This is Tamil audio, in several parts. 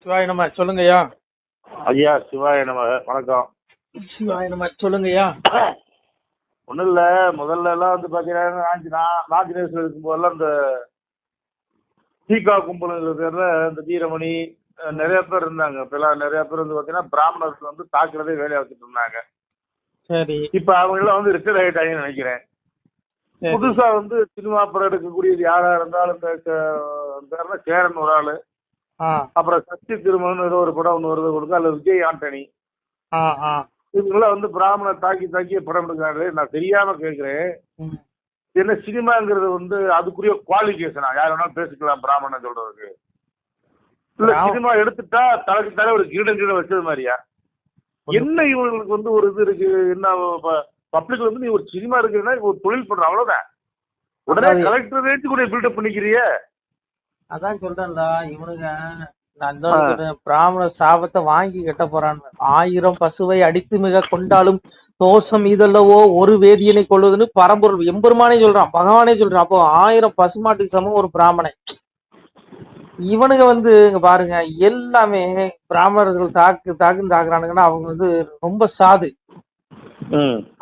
சிவாய நம்ம சொல்லுங்கய்யா. ஐயா சிவாய நம. வணக்கம். சிவாய நம்ம சொல்லுங்கய்யா. ஒன்றும் இல்லை, முதல்ல எல்லாம் வந்து பார்த்தீங்கன்னா நாஞ்சினேஸ்வரர் இருக்கும்போதெல்லாம் இந்த தீகா கும்பலுங்கிற பேர்ல இந்த வீரமணி நிறைய பேர் இருந்தாங்க. இப்பெல்லாம் நிறைய பேர் வந்து பார்த்தீங்கன்னா பிராமணர்கள் வந்து தாக்குறதே வேலையை வச்சுட்டு இருந்தாங்க. சரி. இப்போ அவங்கெல்லாம் வந்து ரிட்டையர் ஆகிட்டாங்கன்னு நினைக்கிறேன். புதுசா வந்து சினிமா படம் எடுக்கக்கூடியது யாரா இருந்தாலும் இந்த சேரன் ஒரு ஆளு, அப்புறம் சக்தி திருமகன் ஏதோ ஒரு படம் ஒன்று வருது கொடுக்க, அல்லது விஜய் ஆண்டனி, இவங்கெல்லாம் வந்து பிராமண தாக்கி படம் எடுக்கிறாரு. நான் தெரியாம கேட்கிறேன், என்ன சினிமாங்கிறது வந்து அதுக்குரிய குவாலிஃபிகேஷனா? யார் வேணாலும் பேசிக்கலாம் பிராமணன் சொல்றதுக்கு? இல்ல சினிமா எடுத்துட்டா தலைக்கு தலை ஒரு கீழ வச்சது மாதிரியா? என்ன இவங்களுக்கு வந்து ஒரு இது இருக்கு? என்ன பப்ளிக் வந்து நீ ஒரு சினிமா இருக்குன்னா ஒரு தொழில் பண்ற, அவ்வளவுதான். உடனே கலெக்டர் ரேட்டு கூட பில்டப் பண்ணிக்கிறிய. அதான் சொல்றேன்ல, இவனுங்க பிராமண சாபத்தை வாங்கி கட்ட போறான். 1000 பசுவை அடித்து மிக கொண்டாலும் தோஷம் இதல்லவோ ஒரு வேதியனை கொள்வதுன்னு பரம்பொருள் எம்பெருமானே சொல்றான், பகவானே சொல்றான். அப்போ 1000 பசுமாட்டுக்கு சமம் ஒரு பிராமணன். இவனுங்க வந்து இங்க பாருங்க, எல்லாமே பிராமணர்கள் தாக்குறானுங்கன்னா அவங்க வந்து ரொம்ப சாது.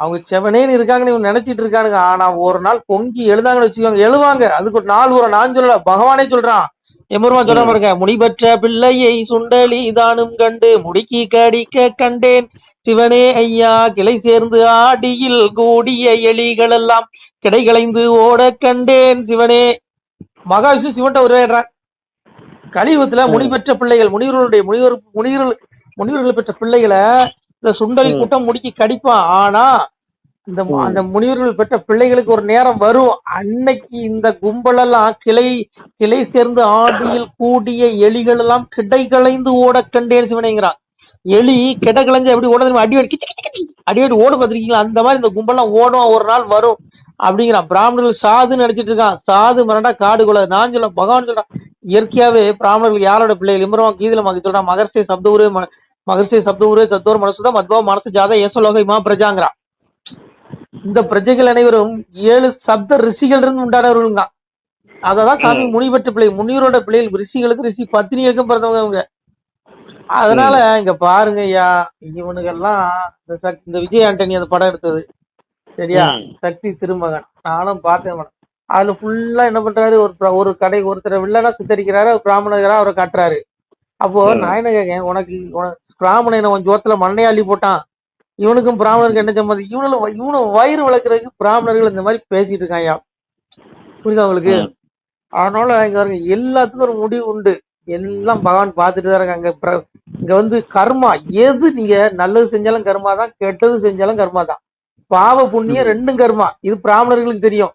அவங்க செவனேன்னு இருக்காங்கன்னு இவங்க நினைச்சிட்டு இருக்கானுங்க. ஆனா ஒரு நாள் பொங்கி எழுதாங்கன்னு வச்சுக்கோங்க, எழுவாங்க. அதுக்கு ஒரு நாள் ஒரு நான் சொல்லல, பகவானே சொல்றான், எம்பெருமான் சொல்ற பாருங்க, முடிபற்ற பிள்ளையை சுண்டலி தானும் கண்டு முடிக்கி கடிக்க கண்டேன் சிவனே ஐயா, கிளை சேர்ந்து ஆடியில் கூடிய எலிகள் எல்லாம் கிடைகளைந்து ஓட கண்டேன் சிவனே. மகாவிஷ்ணு சிவன்ட்ட உரையாடுறான். கலியுகத்துல முடிபெற்ற பிள்ளைகள், முனிவர்கள் பெற்ற பிள்ளைகளை இந்த சுண்டலி கூட்டம் முடிக்கி கடிப்பான். ஆனா அந்த முனிவர்கள் பெற்ற பிள்ளைகளுக்கு ஒரு நேரம் வரும், அன்னைக்கு இந்த கும்பலெல்லாம் கிளை சேர்ந்து ஆடியில் கூடிய எலிகள் எல்லாம் கிடைகளைந்து ஓட கண்டேன் சிவனேங்கிறான். எலி கிட கலைஞ்சு எப்படி ஓட, அடிக்கடி ஓட பார்த்திருக்கீங்களா? அந்த மாதிரி இந்த கும்பலாம் ஓடும், ஒரு நாள் வரும் அப்படிங்கிறான். பிராமணர்கள் சாதுன்னு நினைச்சிட்டு இருக்கான். சாது மரண்டா காடு கொலை. நான் சொல்ல, பகவான் சொல்றான், இயற்கையாவே பிராமணர்கள் யாரோட பிள்ளைகள்? இம்பரவன் கீதில மகி சொல்றான், மகர்ஷே சப்தூரே சத்தோர் மனசுதா மத்வா மனசு ஜாதா ஏசலோக இமா பிரஜாங்கிறான். இந்த பிரஜைகள் அனைவரும் 7 சப்த ரிஷிகள் இருந்து உண்டானவர்களுங்க. அததான் சாமி முனிவற்ற பிள்ளை, முனிவரோட பிள்ளைகள். ரிஷிகளுக்கு ரிஷி பத்தினிகளுக்கும் பிறந்தவங்க அவங்க. அதனால இங்க பாருங்க ஐயா, இவனுக்கெல்லாம் இந்த விஜய் ஆண்டனி அந்த படம் எடுத்தது சரியா, சக்தி திருமகன், நானும் பார்த்தேன். அதுல ஃபுல்லா என்ன பண்றாரு, ஒரு கடை ஒருத்தர் வில்லனா சித்தரிக்கிறாரு, பிராமணரா அவரை காட்டுறாரு. அப்போ நான் என்ன கேட்கேன், உனக்கு பிராமணன் உன் ஜோத்துல மண்ணை அள்ளி போட்டான், இவனுக்கும் பிராமணருக்கு என்ன சம்மந்தம்? இவனு வயிறு வளர்க்கறதுக்கு பிராமணர்கள் இந்த மாதிரி பேசிட்டு இருக்கான் ஐயா, புரியுதா உங்களுக்கு? அதனால இங்க எல்லாத்துக்கும் ஒரு முடிவு உண்டு. எல்லாம் பகவான் பார்த்துட்டு தான் இருக்காங்க. இங்க வந்து கர்மா, எது நீங்க நல்லது செஞ்சாலும் கர்மா தான், கெட்டது செஞ்சாலும் கர்மா தான். பாவ புண்ணியம் ரெண்டும் கர்மா. இது பிராமணர்களுக்கு தெரியும்.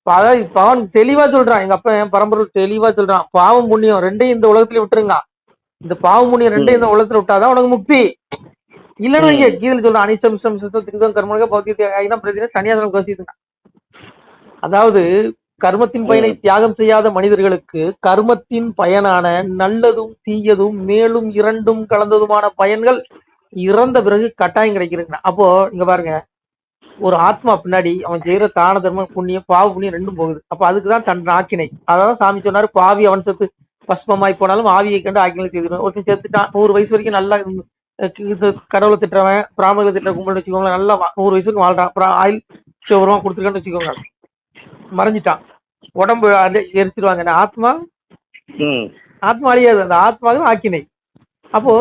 அதாவது பகவான் தெளிவா சொல்றான், எங்க அப்பா என் பரம்பரை தெளிவா சொல்றான், பாவம் புண்ணியம் ரெண்டையும் இந்த உலகத்துல விட்டுருங்க. இந்த பாவம் புண்ணியம் ரெண்டையும் இந்த உலகத்துல விட்டாதான் உனக்கு முக்தி. இல்லைன்னா இங்க கீழே சொல்றான், அனிசம் திருதம் கர்மக பௌத்தியம் சன்னியாசனம் கசிதுங்க. அதாவது கர்மத்தின் பயனை தியாகம் செய்யாத மனிதர்களுக்கு கர்மத்தின் பயனான நல்லதும் தீயதும் மேலும் இரண்டும் கலந்ததுமான பயன்கள் இறந்த பிறகு கட்டாயம் கிடைக்கிறதுங்க. அப்போ இங்க பாருங்க, ஒரு ஆத்மா பின்னாடி அவன் செய்யற தான தர்மம் புண்ணியம் பாவ புண்ணியம் ரெண்டும் போகுது. அப்ப அதுக்குதான் தன் ஆக்கினை. அதாவது சாமி சொன்னாரு, பாவி அவன் செத்து பஸ்பமாய் போனாலும் ஆவியை கண்டு ஆக்கினை செய்திருவான். ஒருத்தன் செத்துட்டான், 100 வயசு வரைக்கும் நல்லா கடவுளை திட்டுறவன், பிராமணர்களை திட்டுற கும்பல் வச்சுக்கோங்க, நல்லா 100 வயசுக்கு வாழ்றான். அப்புறம் ஆயில் சிவருவா கொடுத்துருக்கான்னு வச்சுக்கோங்க, மறைஞ்சிட்டான், உடம்பு எரிச்சிருவாங்க. ஆத்மா அழியாது, அந்த ஆத்மாவும் ஆக்கினை. அப்போ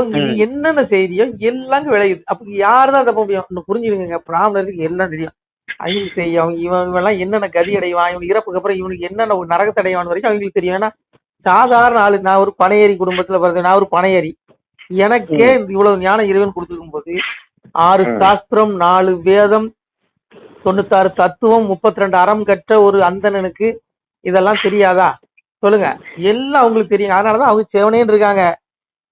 என்னென்ன செய்தியோ எல்லாம் விளையுது. அப்ப யாருதான் தப்ப முடியும்? புரிஞ்சுடுங்க, பிராமணருக்கு எல்லாம் தெரியும். அகிம்சை, அவங்க இவெல்லாம் என்னென்ன கதி அடைவான், இவனுக்கு இறப்புக்கு அப்புறம் இவனுக்கு என்னென்ன நரகத்தை அடைவான் வரைக்கும் அவங்களுக்கு தெரியும். ஏன்னா சாதாரண ஆளு, நான் ஒரு பனையேறி குடும்பத்துல பிறந்தேன், நான் ஒரு பனையேறி, எனக்கே இவ்வளவு ஞானம் இறைவன் கொடுத்துருக்கும் போது 6 சாஸ்திரம் 4 வேதம் 96 தத்துவம் 32 அறம் கற்ற ஒரு அந்தணனுக்கு இதெல்லாம் தெரியாதா? சொல்லுங்க, எல்லாம் அவங்களுக்கு தெரியும். அதனாலதான் அவங்க செவனேன்னு இருக்காங்க.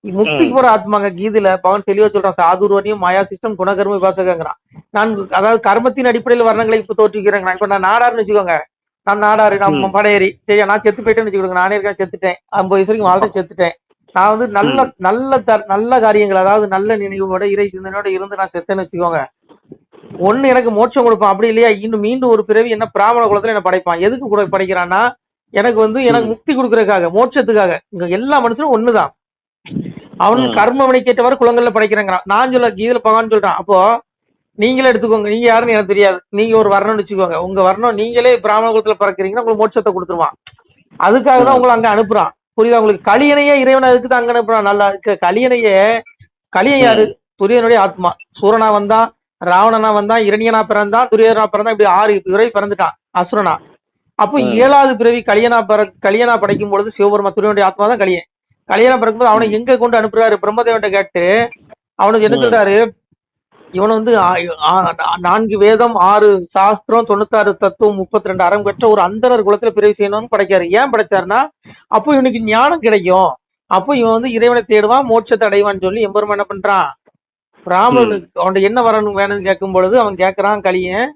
முக்திக்கு போற ஆத்மாங்க. கீதையில பவன் தெளிவா சொல்றான், சாதுர்வனியும் மாயா சிஸ்டம் குணகர்ம விபாசகங்கிறான். நான் அதாவது கர்மத்தின் அடிப்படையில் வர்ணங்களை இப்ப தோற்றுக்கிறேங்க. இப்ப நான் நாடாருன்னு வச்சுக்கோங்க, நான் நாடாரு, நான் படையேறி, சரியா, நான் செத்து போயிட்டேன்னு வச்சுக்கோங்க, நானே இருக்கேன், செத்துட்டேன், 50 வயசு வரைக்கும் வாழ்க்கை செத்துட்டேன். நான் வந்து நல்ல காரியங்கள், அதாவது நல்ல நினைவோட இறை சிந்தனையோட இருந்து நான் செத்தேன்னு வச்சுக்கோங்க, ஒண்ணு எனக்கு மோட்சம் கொடுப்பான். அப்படி இல்லையா இன்னும் மீண்டும் ஒரு பிறவி என்ன பிராமண குலத்துல என்ன படைப்பான். எதுக்கு கூட படைக்கிறான்னா எனக்கு முக்தி கொடுக்கறதுக்காக, மோட்சத்துக்காக. இங்க எல்லா மனுஷனும் ஒண்ணுதான். அவனுக்கு கர்ம வினை கேட்டவாறு குளங்கள்ல படைக்கிறேங்கிறான். நான் சொல்ல கீதையில பகவான் சொல்றான். அப்போ நீங்களே எடுத்துக்கோங்க, நீங்க யாருன்னு எனக்கு தெரியாது, நீங்க ஒரு வர்ணம்னு வச்சுக்கோங்க, உங்க வர்ணம் நீங்களே பிராமண குலத்துல பிறக்கிறீங்கன்னா உங்களுக்கு மோட்சத்தை கொடுத்துருவான். அதுக்காக தான் உங்களை அங்க அனுப்புறான். புரியுதா உங்களுக்கு? கலியனையே இறைவன் அதுக்கு தான் அங்க அனுப்புறான். நல்லா கலியனையே, கலியன் யாரு? துரியனுடைய ஆத்மா. சூரனா வந்தான், ராவணனா வந்தான், இரணியனா பிறந்தான், துரியனா பிறந்தான், இப்படி 6 பிறவி பிறந்துட்டான் அசுரனா. அப்போ 7வது பிறவி கலியனா படைக்கும் பொழுது சிவபெருமா துரியனுடைய ஆத்மா தான் கலியன். கலியனா பிறக்கும்போது அவனை எங்க கொண்டு அனுப்புறாரு? பிரம்மதேவன்ட்ட கேட்டு அவனுக்கு என்ன சொல்றாரு? இவன் வந்து 4 வேதம், 6 சாஸ்திரம், 96 தத்துவம், 32 அறம் பெற்ற ஒரு அந்தனர் குலத்துல பிறவி செய்யணும்னு படைக்காரு. ஏன் படைச்சாருன்னா அப்போ இவனுக்கு ஞானம் கிடைக்கும், அப்போ இவன் வந்து இறைவனை தேடுவான், மோட்சத்தை அடைவான்னு சொல்லி எம்பெருமான் என்ன பண்றான்? பிராமணனுக்கு அவன் என்ன வரணும் வேணும்னு கேட்கும் பொழுது அவன் கேட்கறான், கலியன்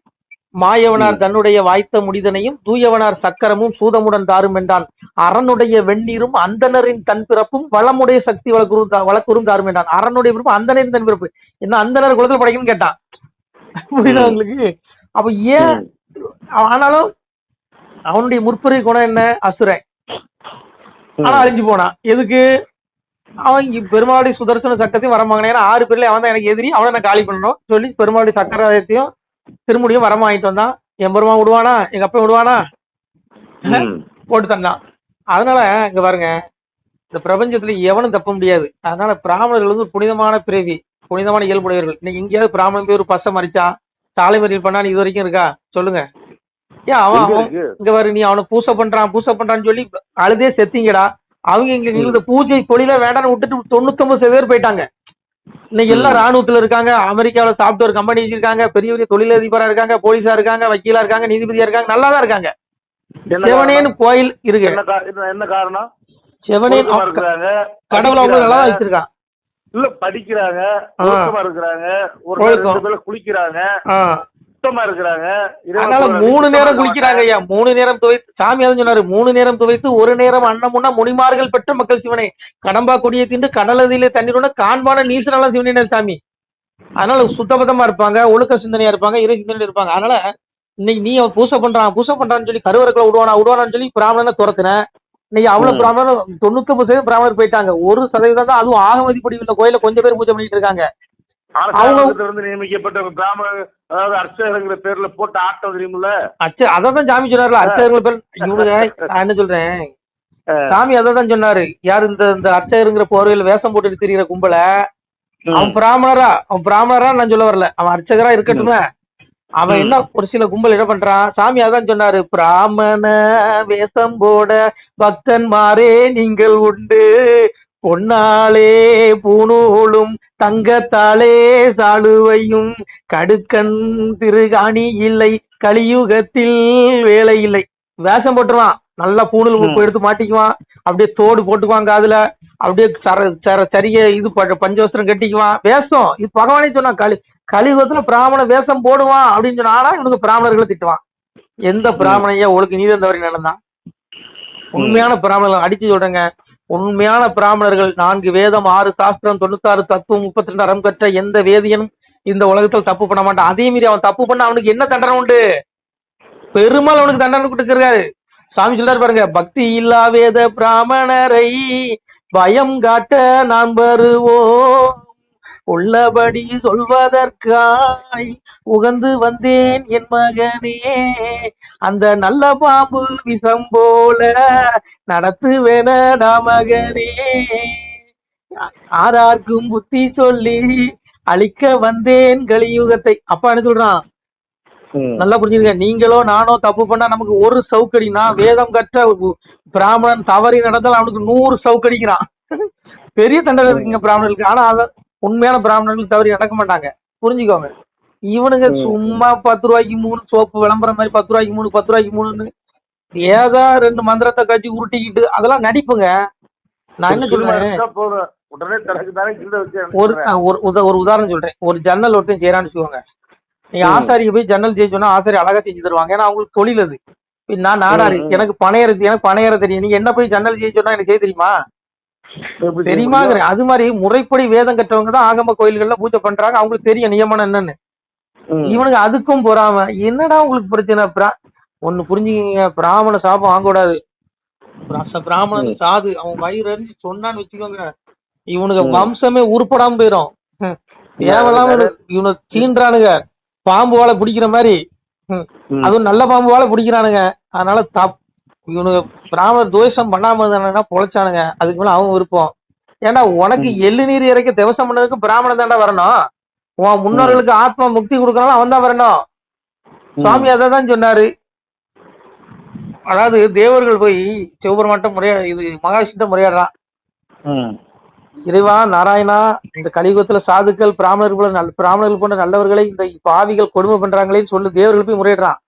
மாயவனார் தன்னுடைய வாய்த்த முடிதனையும் தூயவனார் சக்கரமும் சூதமுடன் தாரும் என்றான். அரணுடைய வெந்நீரும் அந்தனரின் தன் பிறப்பும் வளமுடைய சக்தி வளக்குறும் தாரும் என்றான். அரணுடைய பிறப்பு அந்தனரின் தன் பிறப்பு என்ன அந்தனர் குலத்துல படைக்கணும்னு கேட்டான். புரியுதா உங்களுக்கு? அப்ப ஏன் ஆனாலும் அவனுடைய முற்பிறவி குணம் என்ன? அசுரன். ஆனா அழிஞ்சு போனான். எதுக்கு? அவன் பெருமாளுடைய சுதர்சன சட்டத்தையும் வரமாங்கின. ஏன்னா 6 பேர்ல அவன் தான் எனக்கு எதிரி, அவனை நான் காலி பண்ணணும் சொல்லி பெருமாளுடைய சக்கரத்தையும் திருமுடியும் வரமா வாங்கிட்டு வந்தான். என் பெருமா விடுவானா? எங்க அப்பா விடுவானா? போட்டு தந்தான். அதனால இங்க பாருங்க, இந்த பிரபஞ்சத்துல எவனும் தப்ப முடியாது. அதனால பிராமணர்கள் வந்து ஒரு புனிதமான பிறவி, புனிதமான இயல்புடையவர்கள். இன்னைக்கு எங்கேயாவது பிராமணன் போய் ஒரு பசை மறிச்சான், சாலை மறியல் பண்ணான்னு இது வரைக்கும் இருக்கா? சொல்லுங்க. ஏன் அவன் இங்க பாரு, நீ அவனை பூசை பண்றான்னு சொல்லி அழுதே செத்தீங்கடா. அவங்க இங்க இந்த பூஜை தொழில வேண்டாம்னு விட்டுட்டு 99% பேர் போயிட்டாங்க. இன்னைக்கு எல்லாம் ராணுவத்துல இருக்காங்க, அமெரிக்காவில சாப்ட்வேர் கம்பெனி வச்சிருக்காங்க, பெரிய பெரிய தொழிலதிபரா இருக்காங்க, போலீஸா இருக்காங்க, வக்கீலா இருக்காங்க, நீதிபதியா இருக்காங்க, நல்லா தான் இருக்காங்க. செவனேன்னு கோயில் இருக்கு. என்ன காரணம்? செவனேன் கடவுள் அவங்க நல்லா தான் வச்சிருக்கான். இல்ல படிக்கிறாங்க, இருக்கிறாங்க, குளிக்கிறாங்க, சுத்தமா இருக்கிறாங்க. அதனால 3 நேரம் குளிக்கிறாங்க ஐயா. 3 நேரம் துவைத்து, சாமி அதான் சொன்னாரு, 3 நேரம் துவைத்து 1 நேரம் அன்னமுன்னா முனிமார்கள் பெற்ற மக்கள் சிவனை கடம்பா கொடியை தின்று கடலதிலே தண்ணீரோட காண்பான நீசனால சிவனே சாமி. அதனால சுத்தபத்தமா இருப்பாங்க, ஒழுக்க சிந்தனையா இருப்பாங்க, இறை சிந்தனையா இருப்பாங்க. அதனால இன்னைக்கு நீ அவன் பூசை பண்றான்னு சொல்லி கருவறைக்குள்ள விடுவானான்னு சொல்லி பிராமணனை துரத்துன. இன்னைக்கு அவ்வளவு பிராமணர் 99% பிராமணர் போயிட்டாங்க. 1% தான், அதுவும் ஆகமதிப்படி உள்ள கோயில கொஞ்சம் பேர் பூஜை பண்ணிட்டு இருக்காங்க. அவங்க நியமிக்கப்பட்ட பிராமணர், அதாவது அர்ச்சகங்கிற பேர்ல போட்டு ஆட்டம் தெரியுமில்ல. அதான் சாமி சொன்னார்ல, அர்ச்சகர்கள் பேர். இவனுங்க நான் என்ன சொல்றேன், சாமி அதான் சொன்னாரு. யாரு இந்த அர்ச்சகருங்கிற போர்வையில வேஷம் போட்டுட்டு தெரியுற கும்பல, அவன் பிராமணரா நான் சொல்ல வரல, அவன் அர்ச்சகரா இருக்கட்டுமே. அவன் என்ன ஒரு சில கும்பல் என்ன பண்றான், சாமி அதான் சொன்னாரு, பிராமண வேஷம் போட பக்தன்மாரே நீங்கள் உண்டு, பொன்னாலே பூணூலும் தங்கத்தாலே சாளுவையும் கடுக்கன் திருகாணி இல்லை கலியுகத்தில் வேலை இல்லை. வேஷம் போட்டுருவான், நல்லா பூணூல் எடுத்து மாட்டிக்குவான், அப்படியே தோடு போட்டுக்குவான் காதுல, அப்படியே சரிய இது பஞ்சவஸ்திரம் கட்டிக்குவான். வேஷம் இது பகவானே சொன்னான், கலியுகத்துல பிராமண வேஷம் போடுவான் அப்படின்னு சொன்னா இவனுக்கு பிராமணர்களை திட்டுவான். எந்த பிராமணையா ஒழுக்கு நீதி தவறி நடந்தான்? உண்மையான பிராமணர்கள் அடிச்சு சொல்றேங்க, உண்மையான பிராமணர்கள் 4 வேதம், 6 சாஸ்திரம், 96 தத்துவம், 32 அறம் கற்ற எந்த வேதியனும் இந்த உலகத்தில் தப்பு பண்ண மாட்டான். அதே மீறி அவன் தப்பு பண்ண அவனுக்கு என்ன தண்டனை உண்டு? பெருமாள் அவனுக்கு தண்டனை கொடுத்துருக்காரு. சாமி சொல்றாரு பாருங்க, பக்தி இல்லா வேத பிராமணரை பயம் காட்ட நான் வருவோம், உள்ளபடி சொல்வதற்காய் உகந்து வந்தேன் என் மகனே, அந்த நல்ல பாம்பு விஷம் போல நடத்துவேனடா மகனே, ஆரார்க்கும் புத்தி சொல்லி அழிக்க வந்தேன் கலியுகத்தை. அப்பா என்ன சொல்றான், நல்லா புரிஞ்சுங்க. நீங்களோ நானோ தப்பு பண்ணா நமக்கு ஒரு சவுக்கடினா, வேதம் கற்ற பிராமணன் தவறி நடந்தால் அவனுக்கு 100 சவுக்கடிக்கிறான். பெரிய தண்டனை இருக்குங்க பிராமணர்களுக்கு. ஆனா உண்மையான பிராமணர்கள் தவறி நடக்க மாட்டாங்க, புரிஞ்சுக்கோங்க. இவனுங்க சும்மா 10 ரூபாய்க்கு 3 சோப்பு விளம்பரம் மாதிரி 10 ரூபாய்க்கு 3 10 ரூபாய்க்கு 3ன்னு ஏதா 2 மந்திரத்தை கட்சி உருட்டிக்கிட்டு அதெல்லாம் நடிப்புங்க. நான் என்ன சொல்றேன், ஒரு உதாரணம் சொல்றேன். ஒரு ஜன்னல் ஒருத்தன் செய்யறான்னு வச்சுக்கோங்க, நீங்க ஆசாரிக்கு போய் ஜன்னல் செய்ய சொன்னா ஆசாரி அழகா செஞ்சு தருவாங்க, ஏன்னா அவங்களுக்கு தொழில் அது. நான் நாடாரி, எனக்கு பணையற தெரியும், நீங்க என்ன போய் ஜன்னல் செய்ய சொன்னா எனக்கு செய்ய தெரியுமா? தெரியுமாங்கிற. அது மாதிரி முறைப்படி வேதம் கற்றவங்க தான் ஆகம கோயில்கள்ல பூஜை பண்றாங்க, அவங்களுக்கு தெரியும் நியமனம் என்னன்னு. இவனுக்கு அதுக்கும் போறாம என்னடா உங்களுக்கு பிரச்சனை? ஒண்ணு புரிஞ்சுக்கீங்க, பிராமண சாபம் வாங்க கூடாது. பிராமணன் சாது அவன் வயிறு அறிஞ்சு சொன்னான்னு வச்சுக்கோங்க, இவனுக்கு வம்சமே உருப்படாம போயிடும். தேவையில்லாம இவனு சீன்றானுங்க, பாம்பு வாழை பிடிக்கிற மாதிரி. அதுவும் நல்ல பாம்பு வாழை பிடிக்கிறானுங்க. அதனால இவனுக்கு பிராமணர் துவேஷம் பண்ணாம இருந்தானுங்கன்னா பொழைச்சானுங்க. அதுக்கு மேல அவன் விருப்பம். ஏன்னா உனக்கு எள்ளு நீர் இறைக்க திவசம் பண்ணதுக்கு பிராமணன் தாண்டா வரணும். உன் முன்னோர்களுக்கு ஆத்மா முக்தி கொடுக்கறாலும் அவன் தான் வரணும். சுவாமி அதை தான் சொன்னாரு. அதாவது தேவர்கள் போய் சிவபெருமான்ட்ட இது மகாவிஷ்ணுட்ட முறையாடுறான். இறைவா நாராயணா, இந்த கலியுகத்துல சாதுக்கள் பிராமணர்கள் போன்ற நல்லவர்களை இந்த பாவிகள் கொடுமை பண்றாங்களேன்னு சொல்லு தேவர்கள் போய் முறையிடுறான்.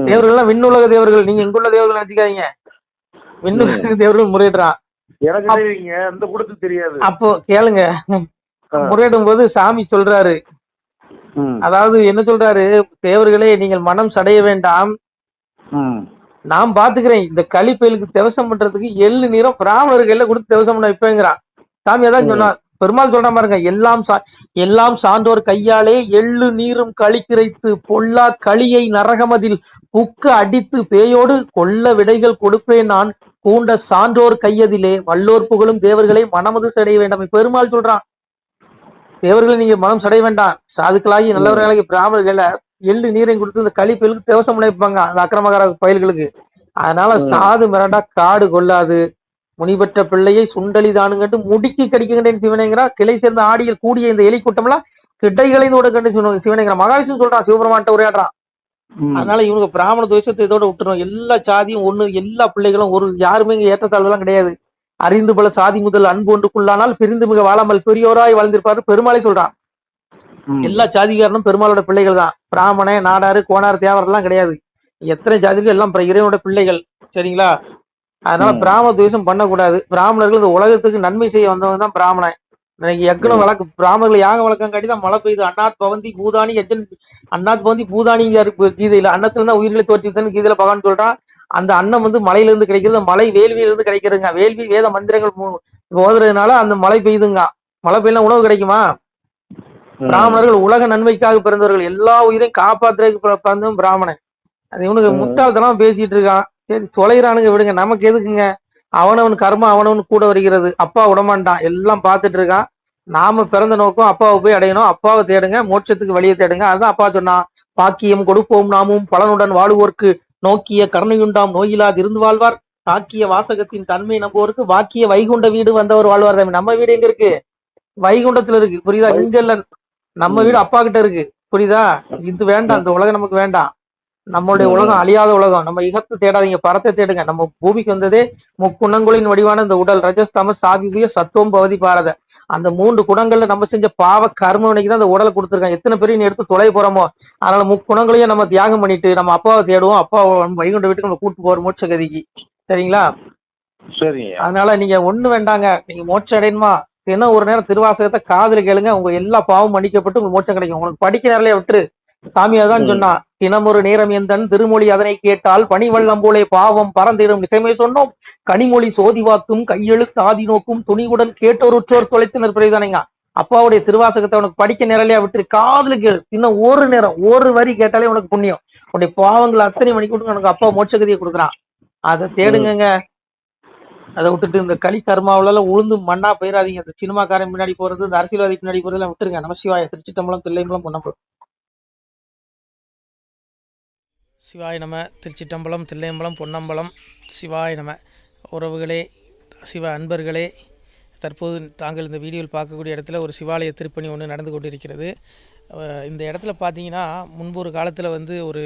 தேவர்கள்லாம் விண்ணுலக தேவர்கள், நீங்க இங்குள்ள தேவர்கள் நினைச்சுக்காதீங்க. விண்ணுலக தேவர்கள் முறையிடுறான். அப்போ கேளுங்க, முறையிடும் போது சாமி சொல்றாரு, அதாவது என்ன சொல்றாரு, தேவர்களே நீங்கள் மனம் சடைய வேண்டாம், நான் பாத்துக்கிறேன். இந்த கலிப்பயலுக்கு திவசம் பண்றதுக்கு எள்ளு நீரம் பிராமணர்கள் கொடுத்து திவசம் பண்ண வைப்பேங்கிறான். சாமி அதான் சொன்னார். பெருமாள் சொல்ற பாருங்க, எல்லாம் சான்றோர் கையாலே எள்ளு நீரும் களிக்கிரைத்து பொல்லா களியை நரகமதில் புக்க அடித்து பேயோடு கொல்ல விடைகள் கொடுப்பேன் நான் கூண்ட சான்றோர் கையதிலே வல்லோர் புகழும் தேவர்களை மனமது சடைய வேண்டாம். பெருமாள் சொல்றான், தேவர்களை நீங்க மனம் சடைய வேண்டாம், சாதுக்களாகி நல்லவர்களாகி பிராமணர்களை எள்ளு நீரையும் கொடுத்து இந்த கலிப்பயலுக்கு திவசம் முளைப்பாங்க அந்த அக்கிரமகார பயல்களுக்கு. அதனால சாது மிரண்டா காடு கொள்ளாது, முனிபெற்ற பிள்ளையை சுண்டலி தானுங்கட்டு முடிக்கி கடிக்கின்றேன் சிவனேங்கிறா. கிளை சேர்ந்த ஆடியில் கூடிய இந்த எலி கூட்டம்லாம் கிடைகளைந்து ஓட கண்டு சிவனேங்கிற மகாவிஷ்ணு சொல்றான், சிவபெருமான்ட்ட உரையாடுறான். அதனால இவனுக்கு பிராமண துவேஷத்தை இதோட விட்டுரும். எல்லா சாதியும் ஒண்ணு, எல்லா பிள்ளைகளும் ஒரு, யாருமே இங்க ஏற்றத்தாழ்வுலாம் கிடையாது. அறிந்து பல சாதி முதல் அன்பு ஒன்றுக்குள்ளானால் பிரிந்து மிக வாழாமல் பெரியோராய் வாழ்ந்திருப்பாரு பெருமாளை சொல்றான். எல்லா சாதிகாரனும் பெருமாளோட பிள்ளைகள் தான். பிராமண நாடாரு கோணாறு தேவரெல்லாம் கிடையாது. எத்தனை ஜாதிகள் எல்லாம் இறைவனோட பிள்ளைகள். சரிங்களா? அதனால பிராமண துவேஷம் பண்ணக்கூடாது. பிராமணர்கள் இந்த உலகத்துக்கு நன்மை செய்ய வந்தவங்க தான் பிராமணன். இன்னைக்கு யக்னம் வழக்கு பிராமணர்கள் யாக வழக்கம் காட்டி தான் மழை பெய்யுது. அண்ணாத் பவந்தி பூதானி யஜன், அண்ணாத் பவந்தி பூதானி கீதையில அன்னத்துல தான் உயிர்களை தோற்றித்தன்னு கீதையில பகவான் சொல்றான். அந்த அன்னம் மலையில இருந்து கிடைக்கிறது, மலை வேள்வியில இருந்து கிடைக்கிறதுங்க. வேள்வி வேத மந்திரங்கள் ஓதுறதுனால அந்த மழை பெய்யுதுங்க. மழை பெய்யலாம் உணவு கிடைக்குமா? பிராமணர்கள் உலக நன்மைக்காக பிறந்தவர்கள், எல்லா உயிரையும் காப்பாத்துறதுக்கு பிறந்தவன் பிராமணன். அது இவனுக்கு முட்டாள்தனம் பேசிட்டு இருக்கான். சரி தொலைகிறானுங்க, விடுங்க, நமக்கு எதுக்குங்க? அவனவன் கர்மம் அவனவன் கூட வருகிறது. அப்பா விடமாட்டான், எல்லாம் பார்த்துட்டு இருக்கான். நாம பிறந்த நோக்கம் அப்பாவை போய் அடையணும். அப்பாவை தேடுங்க, மோட்சத்துக்கு வழியை தேடுங்க. அதுதான் அப்பா சொன்னான், பாக்கியம் கொடுப்போம் நாமும் பலனுடன் வாழுவோர்க்கு நோக்கிய கருணையுண்டாம் நோயிலாது இருந்து வாழ்வார், தாக்கிய வாசகத்தின் தன்மை நம்புவோருக்கு வாக்கிய வைகுண்ட வீடு வந்தவர் வாழ்வார். நம்ம வீடு எங்க இருக்கு? வைகுண்டத்துல இருக்கு. புரியுதா? இங்க இல்ல, நம்ம வீடு அப்பா கிட்ட இருக்கு. புரியுதா? இது வேண்டாம், இந்த உலகம் நமக்கு வேண்டாம். நம்மளுடைய உலகம் அழியாத உலகம். நம்ம இகத்தை தேடாதீங்க, பரத்தை தேடுங்க. நம்ம பூமிக்கு வந்ததே முக்குணங்களின் வடிவான இந்த உடல், ரஜஸ் தமஸ் சாத்விக சத்துவம் பவதி பாரத, அந்த 3 குணங்கள்ல நம்ம செஞ்ச பாவ கர்மனைக்கு தான் அந்த உடலை கொடுத்துருக்காங்க. எத்தனை பேரையும் எடுத்து தொலை போறோமோ. அதனால முக்குணங்களையும் நம்ம தியாகம் பண்ணிட்டு நம்ம அப்பாவை தேடுவோம். அப்பா வைகுண்ட வீட்டுக்கு நம்ம கூட்டு போற மோட்ச கதிக்கு. சரிங்களா? சரி. அதனால நீங்க ஒண்ணு வேண்டாங்க, நீங்க மோட்சம் அடையணுமா, தினம் ஒரு நேரம் திருவாசகத்தை காதுல கேளுங்க, உங்க எல்லா பாவம் மன்னிக்கப்பட்டு உங்களுக்கு மோட்சம் கிடைக்கும். உங்களுக்கு படிக்க நேரலையே விட்டுரு. சாமியார் தான் சொன்னா, தினமொரு நேரம் எந்தன் திருமொழி அதனை கேட்டால் பனிவள்ளம் போலே பாவம் பறந்திடும் நிசைமை சொன்னோம், கனிமொழி சோதிவாக்கும் கையெழுத்து ஆதி நோக்கும் துணிவுடன் கேட்டோர் உற்றோர் தொலைத்து பிறகுதானேங்க. அப்பாவுடைய திருவாசகத்தை உனக்கு படிக்க நேரலையா விட்டு காதுல கேளு. இன்னும் ஒரு நேரம் ஒரு வரி கேட்டாலே உனக்கு புண்ணியம். உன்னுடைய பாவங்களை அத்தனை மணிக்கு விட்டு உனக்கு அப்பா மோட்சகதியை கொடுக்குறான். அதை தேடுங்க. அதை விட்டுட்டு இந்த களி கர்மாவில உளுந்து மண்ணா போயிடாதீங்க. இந்த சினிமாக்காரன் பின்னாடி போறது, இந்த அரசியல்வாதி பின்னாடி போறதுலாம் விட்டுருங்க. நமசிவாய. திருச்சிட்டம்பலம் தில்லையம்பலம் பொன்னம்பலம். சிவாய நம. திருச்சிட்டம்பலம் தில்லையம்பலம் பொன்னம்பலம். சிவாய நம. உறவுகளே, சிவ அன்பர்களே, தற்போது தாங்கள் இந்த வீடியோவில் பார்க்கக்கூடிய இடத்துல ஒரு சிவாலய திருப்பணி ஒன்று நடந்து கொண்டிருக்கிறது. இந்த இடத்துல பார்த்தீங்கன்னா முன்பு ஒரு காலத்தில் ஒரு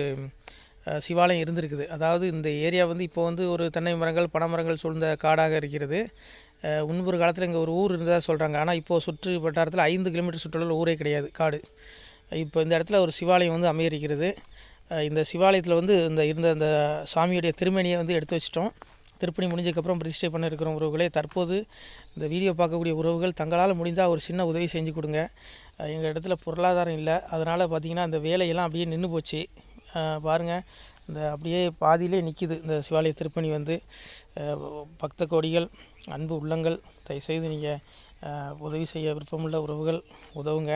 சிவாலயம் இருந்திருக்குது. அதாவது இந்த ஏரியா இப்போ ஒரு தென்னை மரங்கள் பனை மரங்கள் சூழ்ந்த காடாக இருக்கிறது. முன்பொரு காலத்தில் இங்கே ஒரு ஊர் இருந்ததாக சொல்கிறாங்க. ஆனால் இப்போது சுற்று வட்டாரத்தில் 5 கிலோமீட்டர் சுற்றுலாவில் ஊரே கிடையாது, காடு. இப்போ இந்த இடத்துல ஒரு சிவாலயம் அமையிருக்கிறது. இந்த சிவாலயத்தில் இருந்த அந்த சாமியுடைய திருமணியை எடுத்து வச்சிட்டோம். திருப்பணி முடிஞ்சதுக்கப்புறம் பிரதிஷ்டை பண்ண இருக்கிற உறவுகளே, தற்போது இந்த வீடியோ பார்க்கக்கூடிய உறவுகள் தங்களால் முடிந்தால் ஒரு சின்ன உதவி செஞ்சு கொடுங்க. எங்கள் இடத்துல பொருளாதாரம் இல்லை. அதனால் பார்த்திங்கன்னா அந்த வேலையெல்லாம் அப்படியே நின்று போச்சு. பாருங்கள், இந்த அப்படியே பாதியிலே நிற்கிது இந்த சிவாலய திருப்பணி. பக்த கோடிகள், அன்பு உள்ளங்கள், தயவுசெய்து நீங்கள் உதவி செய்ய விருப்பமுள்ள உறவுகள் உதவுங்க.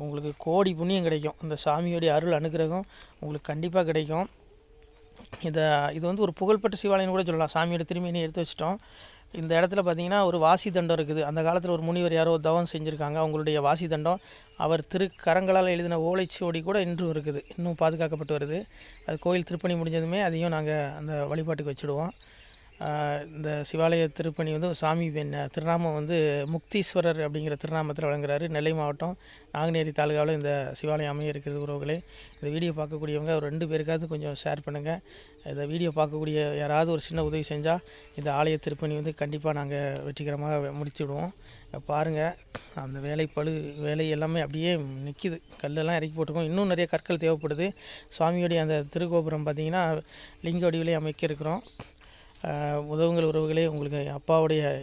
உங்களுக்கு கோடி புண்ணியம் கிடைக்கும். இந்த சாமியோடைய அருள் அனுகிரகம் உங்களுக்கு கண்டிப்பாக கிடைக்கும். இது ஒரு புகழ்பெற்ற சிவாலயம் கூட சொல்லலாம். சாமியோட திருமணியை எடுத்து வச்சிட்டோம். இந்த இடத்துல பார்த்தீங்கன்னா ஒரு வாசி தண்டம் இருக்குது. அந்த காலத்தில் ஒரு முனிவர் யாரோ தவம் செஞ்சுருக்காங்க, அவங்களுடைய வாசி தண்டம். அவர் திருக்கரங்களால் எழுதின ஓலைச்சுவடி கூட இன்றும் இருக்குது, இன்னும் பாதுகாக்கப்பட்டு வருது. அது கோயில் திருப்பணி முடிஞ்சதுமே அதையும் நாங்கள் அந்த வழிபாட்டுக்கு வச்சுடுவோம். இந்த சிவாலய திருப்பணி வந்து சாமி திருநாமம் வந்து முக்தீஸ்வரர் அப்படிங்கிற திருநாமத்தில் வழங்குறாரு. நெல்லை மாவட்டம் நாங்குநேரி தாலுகாவில் இந்த சிவாலயம் அமைய இருக்கிறது. உறவுகளே, இந்த வீடியோ பார்க்கக்கூடியவங்க ஒரு 2 பேருக்காவது கொஞ்சம் ஷேர் பண்ணுங்கள். இந்த வீடியோ பார்க்கக்கூடிய யாராவது ஒரு சின்ன உதவி செஞ்சால் இந்த ஆலய திருப்பணி வந்து கண்டிப்பாக நாங்கள் வெற்றிகரமாக முடிச்சுடுவோம். பாருங்கள், அந்த வேலை எல்லாமே அப்படியே நிற்கிது. கல்லெல்லாம் இறக்கி போட்டிருக்கோம். இன்னும் நிறைய கற்கள் தேவைப்படுது. சுவாமியோடைய அந்த திருக்கோபுரம் பார்த்திங்கன்னா லிங்க வடிவிலே அமைக்க இருக்கிறோம். உதவுங்கள் உறவுகளே. உங்களுக்கு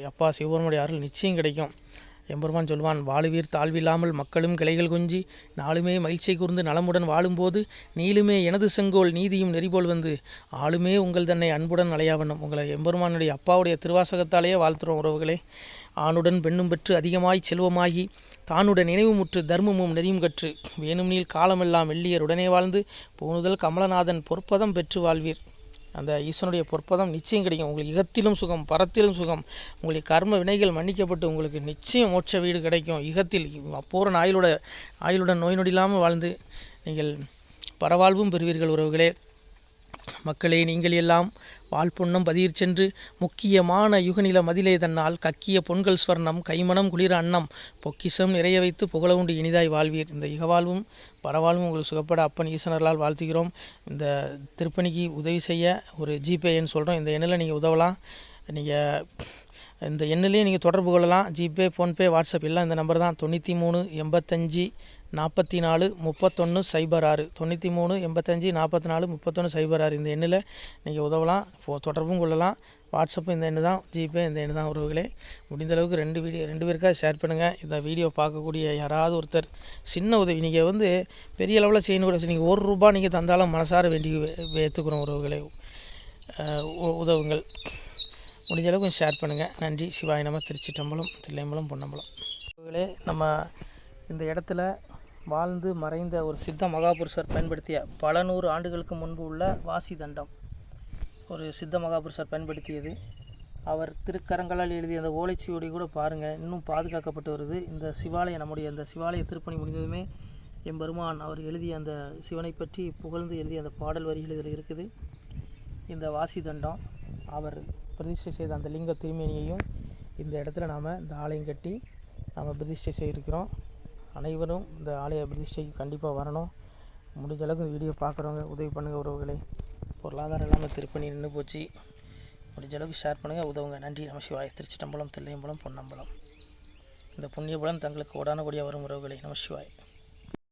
அப்பா சிவபெருமானுடைய அருள் நிச்சயம் கிடைக்கும். எம்பெருமான் சொல்வான், வாழுவீர் தாழ்வில்லாமல் மக்களும் கிளைகள் கொஞ்சி நாளுமே மகிழ்ச்சியை கூர்ந்து நலமுடன் வாழும்போது நீளுமே எனது செங்கோல் நீதியும் நெறிபோல் வந்து ஆளுமே உங்கள் தன்னை அன்புடன் அலையாவண்ணம். உங்களை எம்பெருமானுடைய அப்பாவுடைய திருவாசகத்தாலேயே வாழ்த்துறோம் உறவுகளே. ஆணுடன் பெண்ணும் பெற்று அதிகமாய் செல்வமாகி தானுடன் நினைவுமுற்று தர்மமும் நெறியும் கற்று வேணும் நீள் காலமெல்லாம் வெள்ளியர் உடனே வாழ்ந்து போனுதல் கமலநாதன் பொற்பதம் பெற்று வாழ்வீர். அந்த ஈசனுடைய பொற்பதம் நிச்சயம் கிடைக்கும். உங்களுக்கு இகத்திலும் சுகம், பரத்திலும் சுகம். உங்களுக்கு கர்ம வினைகள் மன்னிக்கப்பட்டு உங்களுக்கு நிச்சயம் மோட்ச வீடு கிடைக்கும். இகத்தில் பூரண ஆயுளுடன் நோய் நொடி இல்லாமல் வாழ்ந்து நீங்கள் பரவாழ்வும் பெறுவீர்கள் உறவுகளே. மக்களே, நீங்கள் எல்லாம் வாழ்பொன்னம் பதியிற் சென்று முக்கியமான யுகநில மதிலே தன்னால் கக்கிய பொன்கள் ஸ்வர்ணம் கைமணம் குளிர அன்னம் பொக்கிஷம் நிறைய வைத்து புகழ உண்டு இனிதாய் வாழ்வீர். இந்த இகவாழ்வும் பரவாழ்வும் உங்களுக்கு சுகப்பட அப்பன் ஈசனர்களால் வாழ்த்துகிறோம். இந்த திருப்பணிக்கு உதவி செய்ய ஒரு ஜிபே எண் சொல்கிறோம். இந்த எண்ணில் நீங்கள் உதவலாம். நீங்கள் இந்த எண்ணிலே நீங்கள் தொடர்பு கொள்ளலாம். ஜிபே, ஃபோன்பே, வாட்ஸ்அப் எல்லாம் இந்த நம்பர் தான். 93 85 44 31 06 93 85 44 31 06. இந்த எண்ணில் நீங்கள் உதவலாம், தொடர்பும் கொள்ளலாம். வாட்ஸ்அப்பும் இந்த எண்ணு தான், ஜிபே இந்த எண்ணு தான் உறவுகளே. முடிந்த அளவுக்கு 2 பேருக்காக ஷேர் பண்ணுங்கள். இந்த வீடியோ பார்க்கக்கூடிய யாராவது ஒருத்தர் சின்ன உதவி, நீங்கள் வந்து பெரிய அளவில் செய்யணும் கூட, நீங்கள் ₹1 நீங்கள் தந்தாலும் மனசார வேண்டி ஏற்றுக்கிறோம் உறவுகளே. உதவுங்கள். முடிஞ்ச அளவுக்கு ஷேர் பண்ணுங்கள். நன்றி. சிவாய நம. திருச்சிற்றம்பலம், தில்லையம்பலம், பொன்னம்பலம். உறவுகளே, நம்ம இந்த இடத்துல வாழ்ந்து மறைந்த ஒரு சித்த மகாபுருஷர் பயன்படுத்திய பல 100 ஆண்டுகளுக்கு முன்பு உள்ள வாசி தண்டம் ஒரு சித்த மகாபுருஷர் பயன்படுத்தியது. அவர் திருக்கரங்களால் எழுதிய அந்த ஓலைச்சுவடி கூட பாருங்கள், இன்னும் பாதுகாக்கப்பட்டு வருது. இந்த சிவாலயம், நம்முடைய இந்த சிவாலய திருப்பணி முடிந்ததுமே எம்பெருமான் அவர் எழுதிய அந்த சிவனை பற்றி புகழ்ந்து எழுதிய அந்த பாடல் வரிகள் இதில் இருக்குது. இந்த வாசி தண்டம் அவர் பிரதிஷ்டை செய்த அந்த லிங்க திருமேனியையும் இந்த இடத்துல நாம் இந்த ஆலயம் கட்டி நாம் பிரதிஷ்டை செய்திருக்கிறோம். அனைவரும் இந்த ஆலய பிரதிஷ்டைக்கு கண்டிப்பாக வரணும். முடிஞ்ச அளவுக்கு இந்த வீடியோ பார்க்குறவங்க உதவி பண்ணுங்கள் உறவுகளே. பொருளாதாரம் இல்லாமல் திருப்பணி நின்று போச்சு. முடிஞ்ச அளவுக்கு ஷேர் பண்ணுங்கள், உதவுங்க. நன்றி. நம சிவாய. திருச்சிற்றம்பலம், தில்லையம்பலம், பொன்னம்பலம். இந்த புண்ணியபலன் தங்களுக்கு உடான கூடிய வரும் உறவுகளே. நம சிவாய்.